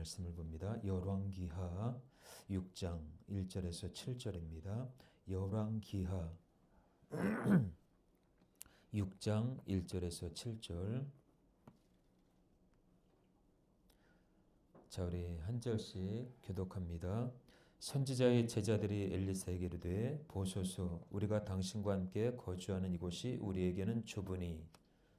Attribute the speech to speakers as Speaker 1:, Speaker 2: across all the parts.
Speaker 1: 말씀을 봅니다. 열왕기하 6장 1절에서 7절입니다. 열왕기하 6장 1절에서 7절. 자, 우리 한 절씩 교독합니다. 선지자의 제자들이 엘리사에게 이르되 보소서, 우리가 당신과 함께 거주하는 이곳이 우리에게는 좁으니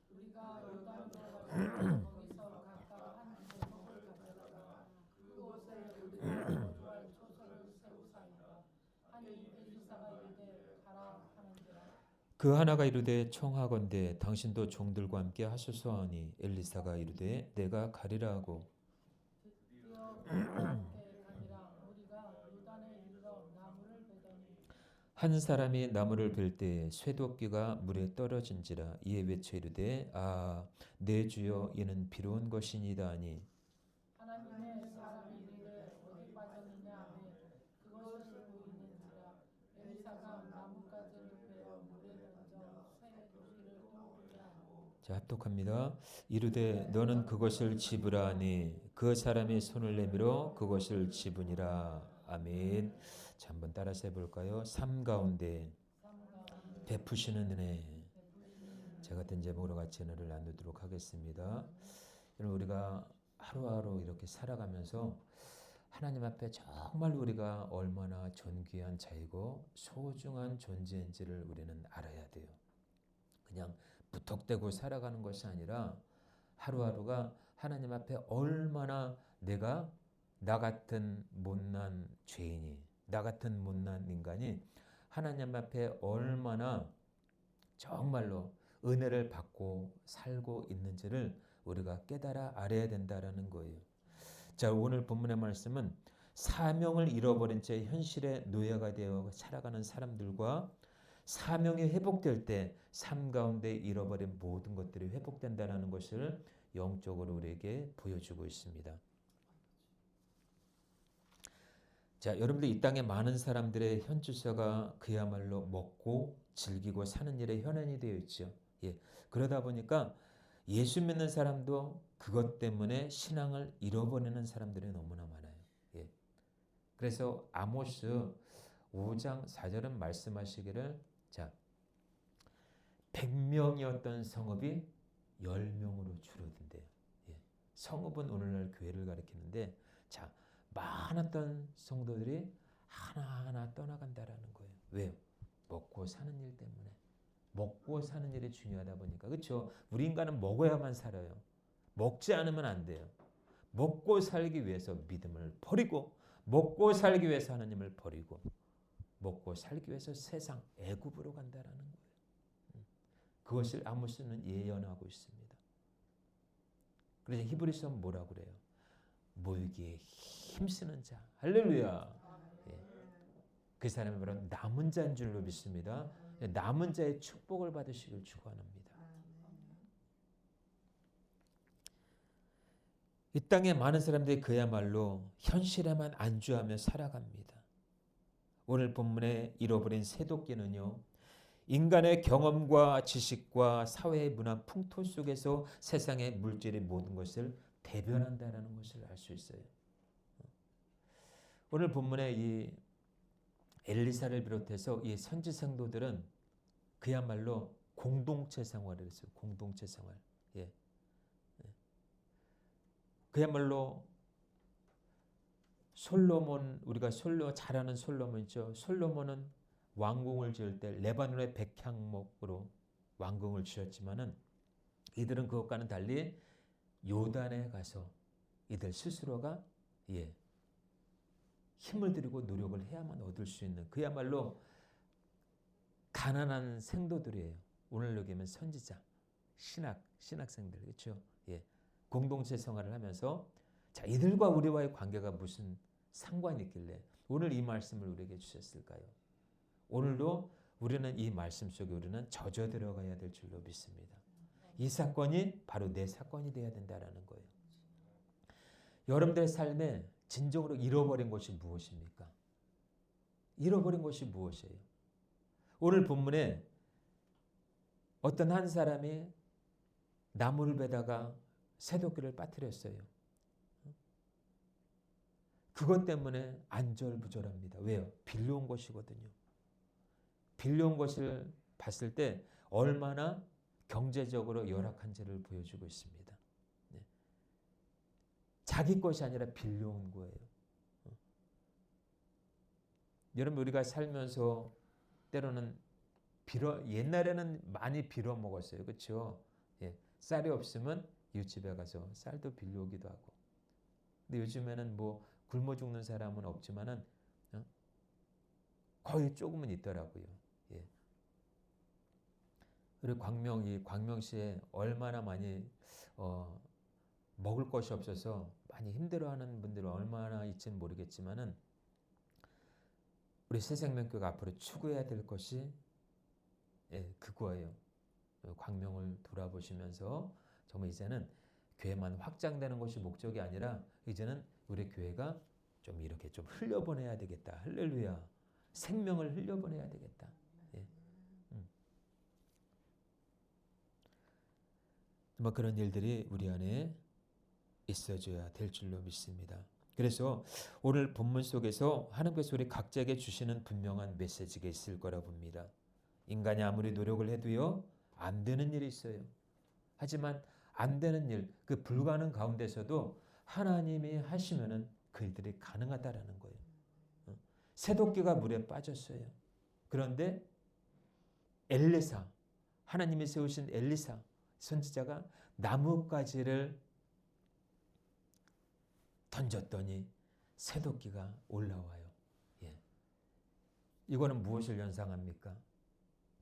Speaker 2: 우리가 요단강을 거기서 각각 한 제목을 가져다가 그곳에 우리가 거주할 초소를 세우사이다. 하니 엘리사가 이르되 가라 하는지라.
Speaker 1: 그 하나가 이르되 청하건대 당신도 종들과 함께 하소서 하니 엘리사가 이르되 내가 가리라 하고
Speaker 2: 드디어 우리와 함께 가니라. 우리가 요단에 이르러 나무를 베더니
Speaker 1: 한 사람이 나무를 벨 때에 쇠도끼가 물에 떨어진지라. 이에 외쳐 이르되 내 주여 이는 비로운 것이니이다 하니
Speaker 2: 하나님의 사람이 이르되 어디 빠졌느냐 하매 그것이 보이는지라. 엘리사가 나뭇가지를 베어 물에 던져 쇠도끼를 떠오르게 하고
Speaker 1: 자, 합독합니다. 이르되 너는 그것을 집으라 하니 그 사람이 손을 내밀어 그것을 집으니라. 아멘. 자, 한번 따라서 해볼까요? 삶 가운데 베푸시는 은혜. 제가 같은 제목으로 같이 은혜를 나누도록 하겠습니다. 여러분, 우리가 하루하루 이렇게 살아가면서 하나님 앞에 정말 우리가 얼마나 존귀한 자이고 소중한 존재인지를 우리는 알아야 돼요. 그냥 무턱대고 살아가는 것이 아니라 하루하루가 하나님 앞에 얼마나 내가 나 같은 못난 죄인이, 나 같은 못난 인간이 하나님 앞에 얼마나 정말로 은혜를 받고 살고 있는지를 우리가 깨달아 알아야 된다라는 거예요. 자, 오늘 본문의 말씀은 사명을 잃어버린 채 현실의 노예가 되어 살아가는 사람들과 사명이 회복될 때 삶 가운데 잃어버린 모든 것들이 회복된다는 것을 영적으로 우리에게 보여주고 있습니다. 자, 여러분들 이 땅에 많은 사람들의 현주소가 그야말로 먹고 즐기고 사는 일에 현안이 되어 있죠. 예. 그러다 보니까 예수 믿는 사람도 그것 때문에 신앙을 잃어버리는 사람들이 너무나 많아요. 예. 그래서 아모스 5장 4절은 말씀하시기를, 자, 100명이었던 성읍이 10명으로 줄어든대요. 예. 성읍은 오늘날 교회를 가리키는데, 자, 많았던 성도들이 하나하나 떠나간다라는 거예요. 왜요? 먹고 사는 일 때문에. 먹고 사는 일이 중요하다 보니까. 그렇죠? 우리 인간은 먹어야만 살아요. 먹지 않으면 안 돼요. 먹고 살기 위해서 믿음을 버리고, 먹고 살기 위해서 하나님을 버리고, 먹고 살기 위해서 세상 애굽으로 간다라는 거예요. 그것을 아모스는 예언하고 있습니다. 그래서 히브리서는 뭐라고 그래요? 모이기에 힘쓰는 자. 할렐루야. 예. 그 사람이 바로 남은 자인 줄로 믿습니다. 남은 자의 축복을 받으시길 축원합니다. 이 땅에 많은 사람들이 그야말로 현실에만 안주하며 살아갑니다. 오늘 본문에 잃어버린 쇠도끼는요, 인간의 경험과 지식과 사회의 문화 풍토 속에서 세상의 물질의 모든 것을 대변한다는 것을 알 수 있어요. 오늘 본문에 이 엘리사를 비롯해서 이 선지 성도들은 그야말로 공동체 생활을 했어요. 공동체 생활. 예. 그야말로 솔로몬, 우리가 잘 아는 솔로몬 있죠. 솔로몬은 왕궁을 지을 때 레바논의 백향목으로 왕궁을 지었지만은 이들은 그것과는 달리 요단에 가서 이들 스스로가 힘을 들이고 노력을 해야만 얻을 수 있는 그야말로 가난한 생도들이에요. 오늘 여기면 선지자, 신학생들, 그렇죠? 예. 공동체 생활을 하면서 자, 이들과 우리와의 관계가 무슨 상관이 있길래 오늘 이 말씀을 우리에게 주셨을까요? 오늘도 우리는 이 말씀 속에 우리는 젖어 들어가야 될 줄로 믿습니다. 이 사건이 바로 내 사건이 되어야 된다는 거예요. 여러분들의 삶에 진정으로 잃어버린 것이 무엇입니까? 잃어버린 것이 무엇이에요? 오늘 본문에 어떤 한 사람이 나무를 베다가 쇠도끼를 빠뜨렸어요. 그것 때문에 안절부절합니다. 왜요? 빌려온 것이거든요. 빌려온 것을 봤을 때 얼마나 경제적으로 열악한지를 보여주고 있습니다. 네. 자기 것이 아니라 빌려온 거예요. 여러분 우리가 살면서 때로는 옛날에는 많이 빌어 먹었어요. 그렇죠? 예. 쌀이 없으면 이웃집에 가서 쌀도 빌려오기도 하고. 근데 요즘에는 뭐 굶어 죽는 사람은 없지만은 거의 조금은 있더라고요. 예. 그리고 광명시에 얼마나 많이 먹을 것이 없어서 많이 힘들어하는 분들이 얼마나 있지는 모르겠지만은 우리 새생명교가 앞으로 추구해야 될 것이 그거예요. 광명을 돌아보시면서 정말 이제는 교회만 확장되는 것이 목적이 아니라 이제는 우리 교회가 좀 이렇게 좀 흘려보내야 되겠다. 할렐루야. 생명을 흘려보내야 되겠다. 예. 뭐 그런 일들이 우리 안에 있어줘야 될 줄로 믿습니다. 그래서 오늘 본문 속에서 하나님께서 우리 각자에게 주시는 분명한 메시지가 있을 거라 봅니다. 인간이 아무리 노력을 해도요 안 되는 일이 있어요. 하지만 안 되는 일, 그 불가능 가운데서도 하나님이 하시면은 그 일들이 가능하다라는 거예요. 새도끼가 물에 빠졌어요. 그런데 엘리사, 하나님이 세우신 엘리사 선지자가 나뭇가지를 던졌더니 새도끼가 올라와요. 예. 이거는 무엇을 연상합니까?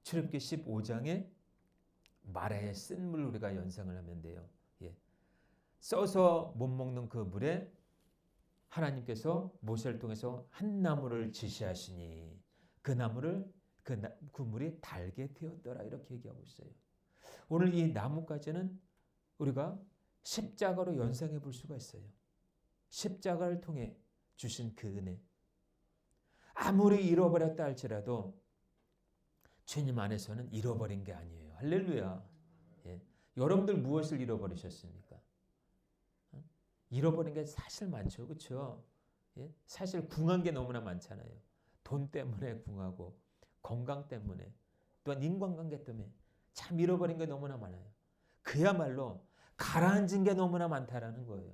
Speaker 1: 출애굽기 15장에 마라의 쓴 물 우리가 연상을 하면 돼요. 예. 써서 못 먹는 그 물에 하나님께서 모세를 통해서 한 나무를 지시하시니 그 나무를 그 물이 달게 되었더라 이렇게 얘기하고 있어요. 오늘 이 나뭇가지는 우리가 십자가로 연상해 볼 수가 있어요. 십자가를 통해 주신 그 은혜. 아무리 잃어버렸다 할지라도 주님 안에서는 잃어버린 게 아니에요. 할렐루야. 예. 여러분들 무엇을 잃어버리셨습니까? 잃어버린 게 사실 많죠. 그렇죠? 예? 사실 궁한 게 너무나 많잖아요. 돈 때문에 궁하고 건강 때문에 또한 인간관계 때문에 참 잃어버린 게 너무나 많아요. 그야말로 가라앉은 게 너무나 많다라는 거예요.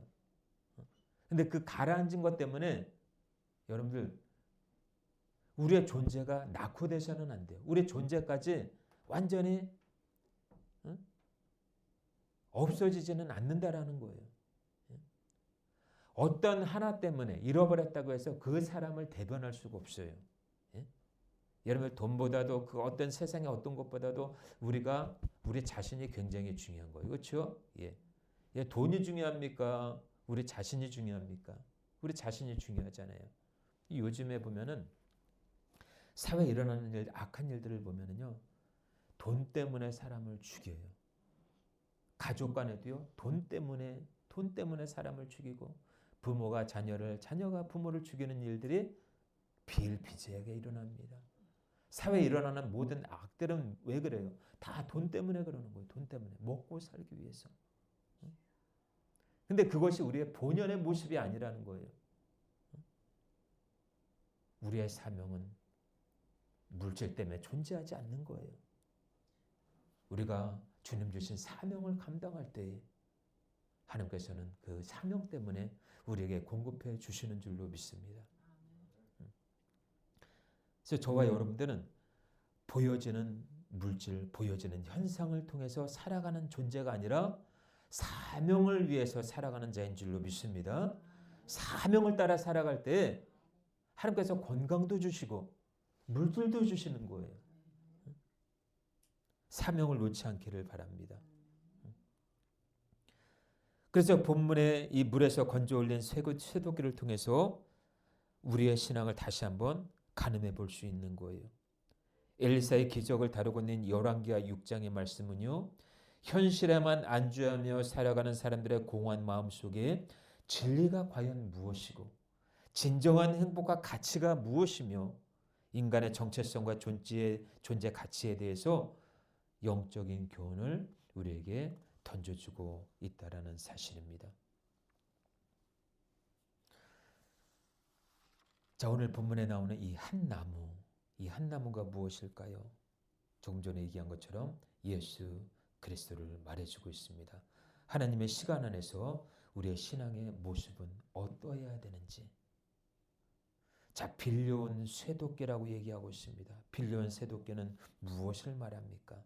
Speaker 1: 근데 그 가라앉은 것 때문에 여러분들 우리의 존재가 낙후돼서는 안 돼요. 우리의 존재까지 완전히 없어지지는 않는다라는 거예요. 어떤 하나 때문에 잃어버렸다고 해서 그 사람을 대변할 수가 없어요. 예? 여러분 돈보다도 그 어떤 세상의 어떤 것보다도 우리 자신이 굉장히 중요한 거예요. 그렇죠? 예. 예, 돈이 중요합니까? 우리 자신이 중요합니까? 우리 자신이 중요하잖아요. 요즘에 보면은 사회에 일어나는 일, 악한 일들을 보면은요. 돈 때문에 사람을 죽여요. 가족 간에도요. 돈 때문에 사람을 죽이고 부모가 자녀가 부모를 죽이는 일들이 비일비재하게 일어납니다. 사회에 일어나는 모든 악들은 왜 그래요? 다 돈 때문에 그러는 거예요. 돈 때문에. 먹고 살기 위해서. 근데 그것이 우리의 본연의 모습이 아니라는 거예요. 우리의 사명은 물질 때문에 존재하지 않는 거예요. 우리가 주님 주신 사명을 감당할 때 하나님께서는 그 사명 때문에 우리에게 공급해 주시는 줄로 믿습니다. 그래서 저와 여러분들은 보여지는 물질, 보여지는 현상을 통해서 살아가는 존재가 아니라 사명을 위해서 살아가는 자인 줄로 믿습니다. 사명을 따라 살아갈 때 하나님께서 건강도 주시고 물질도 주시는 거예요. 사명을 놓지 않기를 바랍니다. 그래서 본문에 이 물에서 건져 올린 쇠도끼를 통해서 우리의 신앙을 다시 한번 가늠해 볼 수 있는 거예요. 엘리사의 기적을 다루고 있는 열왕기하 6장의 말씀은요. 현실에만 안주하며 살아가는 사람들의 공허한 마음속에 진리가 과연 무엇이고 진정한 행복과 가치가 무엇이며 인간의 정체성과 존재 가치에 대해서 영적인 교훈을 우리에게 던져주고 있다라는 사실입니다. 자, 오늘 본문에 나오는 이 한 나무가 무엇일까요? 조금 전에 얘기한 것처럼 예수 그리스도를 말해주고 있습니다. 하나님의 시간 안에서 우리의 신앙의 모습은 어떠해야 되는지. 자, 빌려온 쇠도끼라고 얘기하고 있습니다. 빌려온 쇠도끼는 무엇을 말합니까?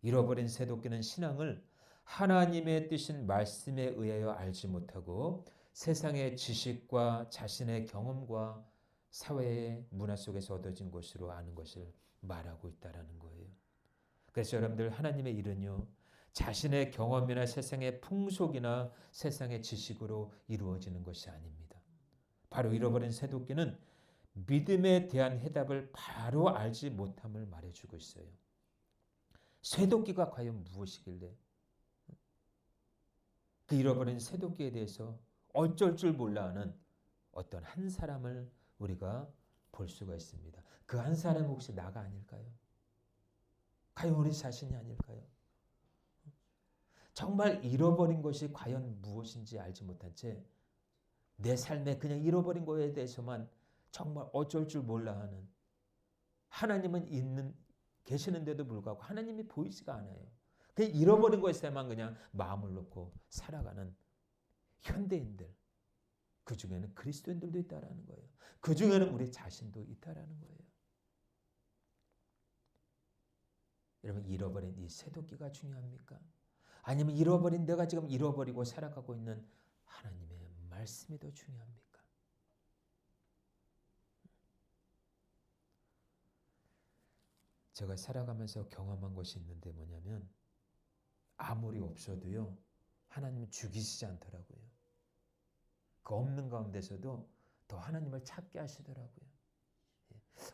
Speaker 1: 잃어버린 쇠도끼는 신앙을 하나님의 뜻인 말씀에 의하여 알지 못하고 세상의 지식과 자신의 경험과 사회의 문화 속에서 얻어진 것으로 아는 것을 말하고 있다는 거예요. 그래서 여러분들, 하나님의 일은요, 자신의 경험이나 세상의 풍속이나 세상의 지식으로 이루어지는 것이 아닙니다. 바로 잃어버린 쇠도끼는 믿음에 대한 해답을 바로 알지 못함을 말해주고 있어요. 쇠도끼가 과연 무엇이길래 그 잃어버린 쇠도끼에 대해서 어쩔 줄 몰라 하는 어떤 한 사람을 우리가 볼 수가 있습니다. 그 한 사람이 혹시 나가 아닐까요? 과연 우리 자신이 아닐까요? 정말 잃어버린 것이 과연 무엇인지 알지 못한 채 내 삶에 그냥 잃어버린 거에 대해서만 정말 어쩔 줄 몰라 하는, 하나님은 계시는데도 불구하고 하나님이 보이지가 않아요. 그냥 잃어버린 것에만 그냥 마음을 놓고 살아가는 현대인들, 그 중에는 그리스도인들도 있다라는 거예요. 그 중에는 우리 자신도 있다라는 거예요. 여러분, 잃어버린 이 쇠도끼가 중요합니까? 아니면 잃어버린 내가 지금 잃어버리고 살아가고 있는 하나님의 말씀이 더 중요합니까? 제가 살아가면서 경험한 것이 있는데 뭐냐면, 아무리 없어도요, 하나님은 죽이시지 않더라고요. 그 없는 가운데서도 더 하나님을 찾게 하시더라고요.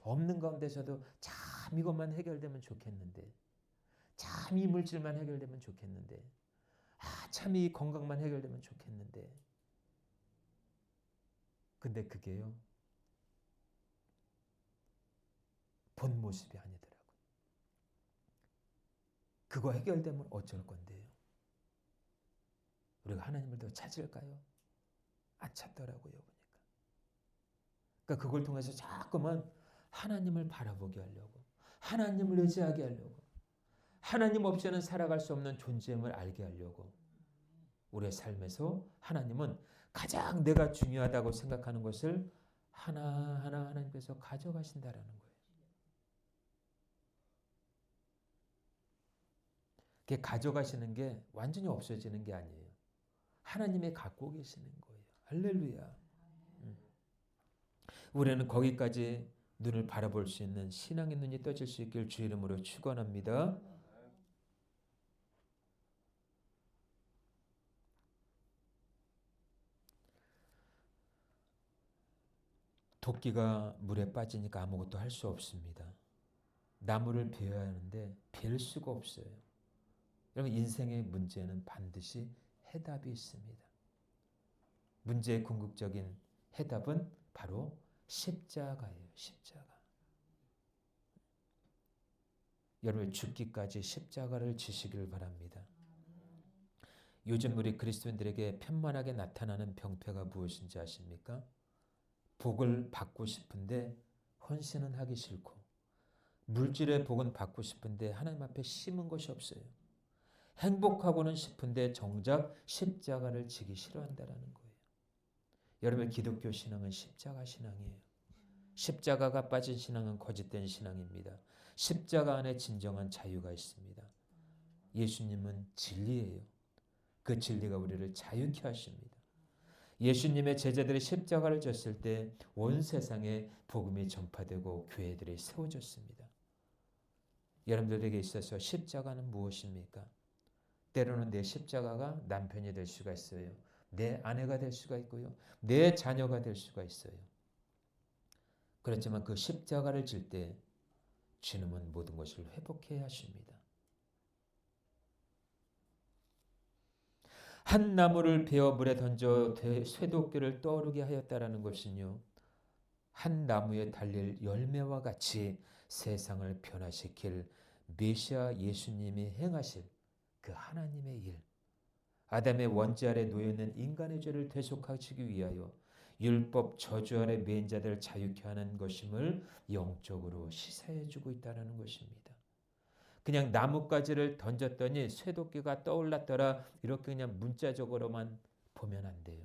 Speaker 1: 없는 가운데서도 참 이것만 해결되면 좋겠는데, 참 이 물질만 해결되면 좋겠는데, 참 이 건강만 해결되면 좋겠는데, 근데 그게요, 본 모습이 아니더라고요. 그거 해결되면 어쩔 건데요. 우리가 하나님을 더 찾을까요? 안 찾더라고요, 보니까. 그러니까 그걸 통해서 자꾸만 하나님을 바라보게 하려고, 하나님을 의지하게 하려고, 하나님 없이는 살아갈 수 없는 존재임을 알게 하려고, 우리의 삶에서 하나님은 가장 내가 중요하다고 생각하는 것을 하나하나 하나님께서 가져가신다라는 거예요. 그게 가져가시는 게 완전히 없어지는 게 아니에요. 하나님이 갖고 계시는 거예요. 할렐루야. 우리는 거기까지 눈을 바라볼 수 있는 신앙의 눈이 떠질 수 있길 주 이름으로 축원합니다. 도끼가 물에 빠지니까 아무것도 할 수 없습니다. 나무를 베어야 하는데 베일 수가 없어요. 여러분, 인생의 문제는 반드시 해답이 있습니다. 문제의 궁극적인 해답은 바로 십자가예요. 십자가. 여러분, 죽기까지 십자가를 지시길 바랍니다. 요즘 우리 그리스도인들에게 편만하게 나타나는 병폐가 무엇인지 아십니까? 복을 받고 싶은데 헌신은 하기 싫고, 물질의 복은 받고 싶은데 하나님 앞에 심은 것이 없어요. 행복하고는 싶은데 정작 십자가를 지기 싫어한다는 거예요. 여러분, 기독교 신앙은 십자가 신앙이에요. 십자가가 빠진 신앙은 거짓된 신앙입니다. 십자가 안에 진정한 자유가 있습니다. 예수님은 진리예요. 그 진리가 우리를 자유케 하십니다. 예수님의 제자들이 십자가를 졌을 때 온 세상에 복음이 전파되고 교회들이 세워졌습니다. 여러분들에게 있어서 십자가는 무엇입니까? 때로는 내 십자가가 남편이 될 수가 있어요. 내 아내가 될 수가 있고요. 내 자녀가 될 수가 있어요. 그렇지만 그 십자가를 질 때 주님은 모든 것을 회복해야 하십니다. 한 나무를 베어 물에 던져 쇠도끼를 떠오르게 하였다라는 것은요, 한 나무에 달릴 열매와 같이 세상을 변화시킬 메시아 예수님이 행하실 그 하나님의 일, 아담의 원죄 아래 놓여있는 인간의 죄를 대속하시기 위하여 율법 저주 아래 매인 자들을 자유케 하는 것임을 영적으로 시사해 주고 있다는 것입니다. 그냥 나뭇가지를 던졌더니 쇠도끼가 떠올랐더라 이렇게 그냥 문자적으로만 보면 안 돼요.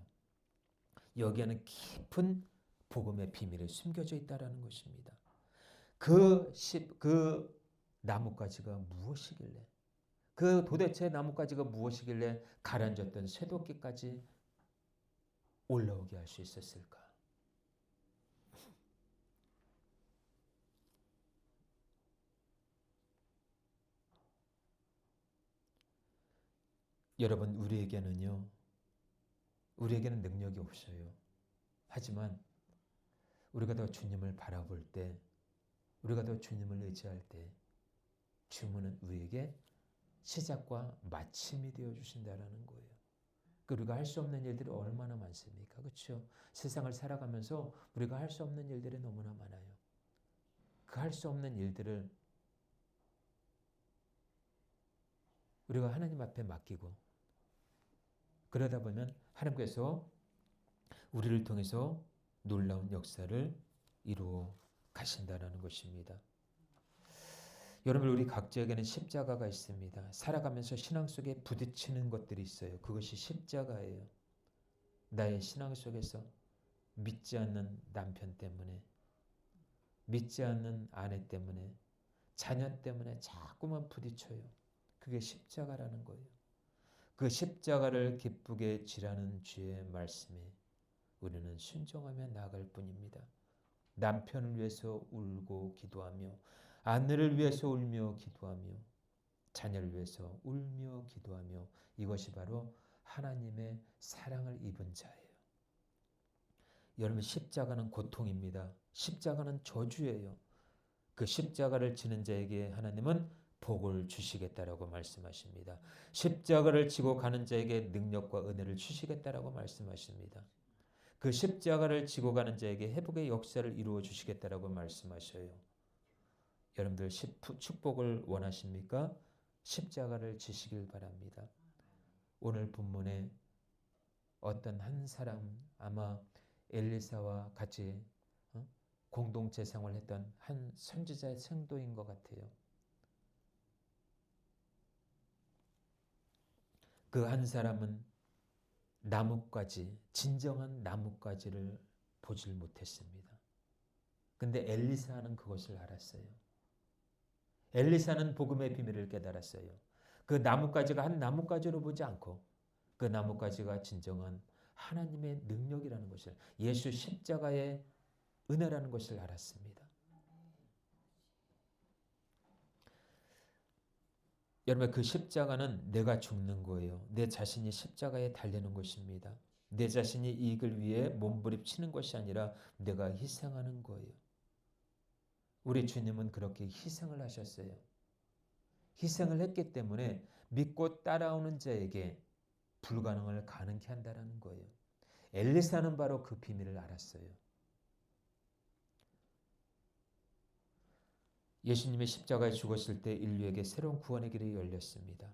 Speaker 1: 여기에는 깊은 복음의 비밀이 숨겨져 있다는 것입니다. 그 나뭇가지가 무엇이길래 그 도대체 나뭇가지가 무엇이길래 가라앉았던 쇠도끼까지 올라오게 할 수 있었을까? 여러분 우리에게는 능력이 없어요. 하지만 우리가 더 주님을 바라볼 때 우리가 더 주님을 의지할 때 주님은 우리에게 시작과 마침이 되어 주신다라는 거예요. 우리가 할 수 없는 일들이 얼마나 많습니까? 그렇죠? 세상을 살아가면서 우리가 할 수 없는 일들이 너무나 많아요. 그 할 수 없는 일들을 우리가 하나님 앞에 맡기고 그러다 보면 하나님께서 우리를 통해서 놀라운 역사를 이루어 가신다라는 것입니다. 여러분 우리 각자에게는 십자가가 있습니다. 살아가면서 신앙 속에 부딪히는 것들이 있어요. 그것이 십자가예요. 나의 신앙 속에서 믿지 않는 남편 때문에 믿지 않는 아내 때문에 자녀 때문에 자꾸만 부딪혀요. 그게 십자가라는 거예요. 그 십자가를 기쁘게 지라는 주의 말씀에 우리는 순종하며 나아갈 뿐입니다. 남편을 위해서 울고 기도하며 아내를 위해서 울며 기도하며 자녀를 위해서 울며 기도하며 이것이 바로 하나님의 사랑을 입은 자예요. 여러분 십자가는 고통입니다. 십자가는 저주예요. 그 십자가를 지는 자에게 하나님은 복을 주시겠다라고 말씀하십니다. 십자가를 지고 가는 자에게 능력과 은혜를 주시겠다라고 말씀하십니다. 그 십자가를 지고 가는 자에게 회복의 역사를 이루어 주시겠다라고 말씀하셔요. 여러분들 축복을 원하십니까? 십자가를 지시길 바랍니다. 오늘 본문에 어떤 한 사람 아마 엘리사와 같이 공동체 생활을 했던 한 선지자의 성도인 것 같아요. 그 한 사람은 나뭇가지, 진정한 나뭇가지를 보질 못했습니다. 근데 엘리사는 그것을 알았어요. 엘리사는 복음의 비밀을 깨달았어요. 그 나뭇가지가 한 나뭇가지로 보지 않고 그 나뭇가지가 진정한 하나님의 능력이라는 것을 예수 십자가의 은혜라는 것을 알았습니다. 여러분 그 십자가는 내가 죽는 거예요. 내 자신이 십자가에 달리는 것입니다. 내 자신이 이익을 위해 몸부림치는 것이 아니라 내가 희생하는 거예요. 우리 주님은 그렇게 희생을 하셨어요. 희생을 했기 때문에 믿고 따라오는 자에게 불가능을 가능케 한다는 거예요. 엘리사는 바로 그 비밀을 알았어요. 예수님이 십자가에 죽었을 때 인류에게 새로운 구원의 길이 열렸습니다.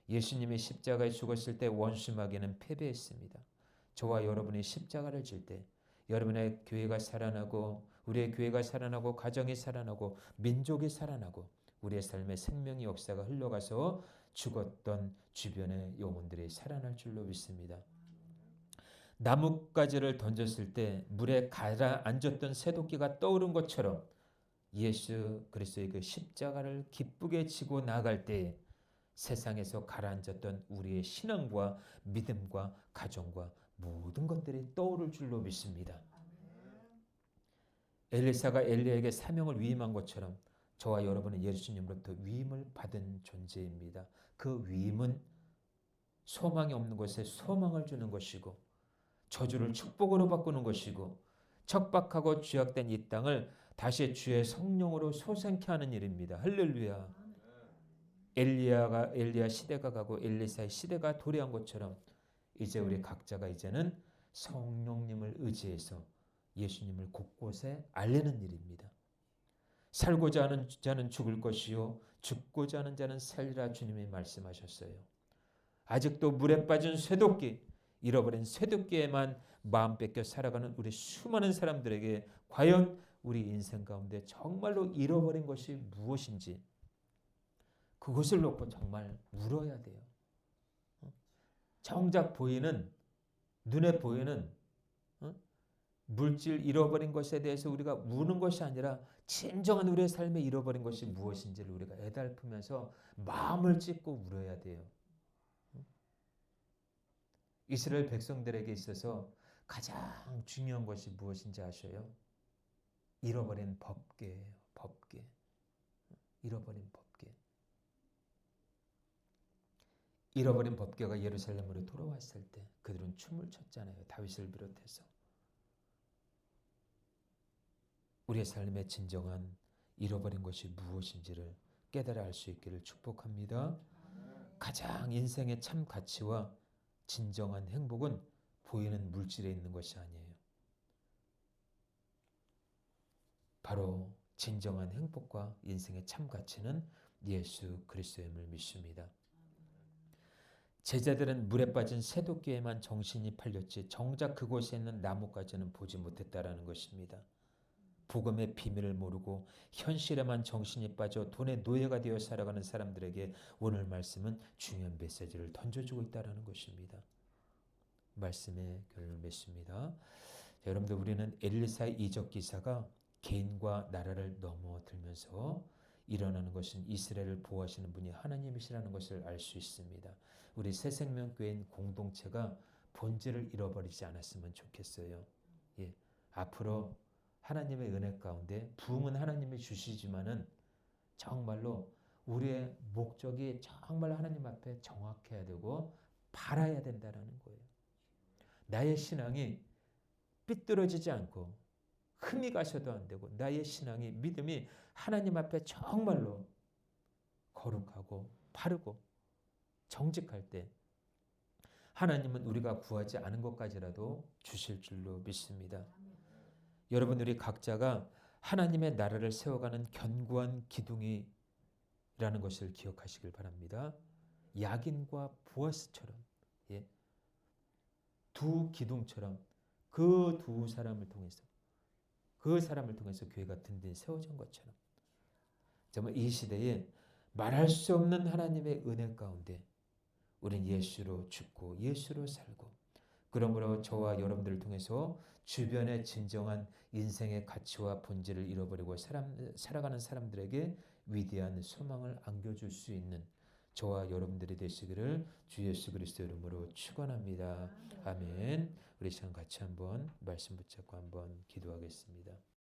Speaker 1: 예수님이 십자가에 죽었을 때 원수 마귀는 패배했습니다. 저와 여러분이 십자가를 질 때 여러분의 교회가 살아나고 우리의 교회가 살아나고 가정이 살아나고 민족이 살아나고 우리의 삶의 생명의 역사가 흘러가서 죽었던 주변의 영혼들이 살아날 줄로 믿습니다. 나뭇가지를 던졌을 때 물에 가라앉았던 새도끼가 떠오른 것처럼 예수 그리스도의 그 십자가를 기쁘게 지고 나아갈 때 세상에서 가라앉았던 우리의 신앙과 믿음과 가정과 모든 것들이 떠오를 줄로 믿습니다. 엘리사가 엘리야에게 사명을 위임한 것처럼 저와 여러분은 예수님으로부터 위임을 받은 존재입니다. 그 위임은 소망이 없는 곳에 소망을 주는 것이고 저주를 축복으로 바꾸는 것이고 척박하고 죄악된 이 땅을 다시 주의 성령으로 소생케 하는 일입니다. 할렐루야. 엘리야 시대가 가고 엘리사의 시대가 도래한 것처럼 이제 우리 각자가 이제는 성령님을 의지해서 예수님을 곳곳에 알리는 일입니다. 살고자 하는 자는 죽을 것이요 죽고자 하는 자는 살리라 주님이 말씀하셨어요. 아직도 물에 빠진 쇠도끼, 잃어버린 쇠도끼에만 마음 뺏겨 살아가는 우리 수많은 사람들에게 과연 우리 인생 가운데 정말로 잃어버린 것이 무엇인지 그것을 놓고 정말 물어야 돼요. 정작 보이는 눈에 보이는 물질 잃어버린 것에 대해서 우리가 우는 것이 아니라 진정한 우리의 삶에 잃어버린 것이 무엇인지를 우리가 애달프면서 마음을 찢고 울어야 돼요. 이스라엘 백성들에게 있어서 가장 중요한 것이 무엇인지 아셔요? 잃어버린 법궤예요. 법궤. 잃어버린 법궤. 잃어버린 법궤가 예루살렘으로 돌아왔을 때 그들은 춤을 췄잖아요. 다윗을 비롯해서. 우리의 삶의 진정한 잃어버린 것이 무엇인지를 깨달아 알 수 있기를 축복합니다. 가장 인생의 참 가치와 진정한 행복은 보이는 물질에 있는 것이 아니에요. 바로 진정한 행복과 인생의 참 가치는 예수 그리스도임을 믿습니다. 제자들은 물에 빠진 새도끼에만 정신이 팔렸지 정작 그곳에 있는 나뭇가지는 보지 못했다라는 것입니다. 복음의 비밀을 모르고 현실에만 정신이 빠져 돈의 노예가 되어 살아가는 사람들에게 오늘 말씀은 중요한 메시지를 던져주고 있다는 것입니다. 말씀의 결론을 맺습니다. 자, 여러분들 우리는 엘리사의 이적 기사가 개인과 나라를 넘어들면서 일어나는 것은 이스라엘을 보호하시는 분이 하나님이시라는 것을 알 수 있습니다. 우리 새생명교회인 공동체가 본질을 잃어버리지 않았으면 좋겠어요. 예, 앞으로 하나님의 은혜 가운데 부흥은 하나님이 주시지만은 정말로 우리의 목적이 정말 하나님 앞에 정확해야 되고 바라야 된다라는 거예요. 나의 신앙이 삐뚤어지지 않고 흠이 가셔도 안 되고 나의 신앙이 믿음이 하나님 앞에 정말로 거룩하고 바르고 정직할 때 하나님은 우리가 구하지 않은 것까지라도 주실 줄로 믿습니다. 여러분 우리 각자가 하나님의 나라를 세워가는 견고한 기둥이라는 것을 기억하시길 바랍니다. 야긴과 보아스처럼 두 기둥처럼 그 두 사람을 통해서 교회가 든든히 세워진 것처럼 정말 이 시대에 말할 수 없는 하나님의 은혜 가운데 우리는 예수로 죽고 예수로 살고 그러므로 저와 여러분들을 통해서 주변의 진정한 인생의 가치와 본질을 잃어버리고 살아가는 사람들에게 위대한 소망을 안겨줄 수 있는 저와 여러분들이 되시기를 주 예수 그리스도 이름으로 축원합니다. 아멘. 우리 시간 같이 한번 말씀 붙잡고 한번 기도하겠습니다.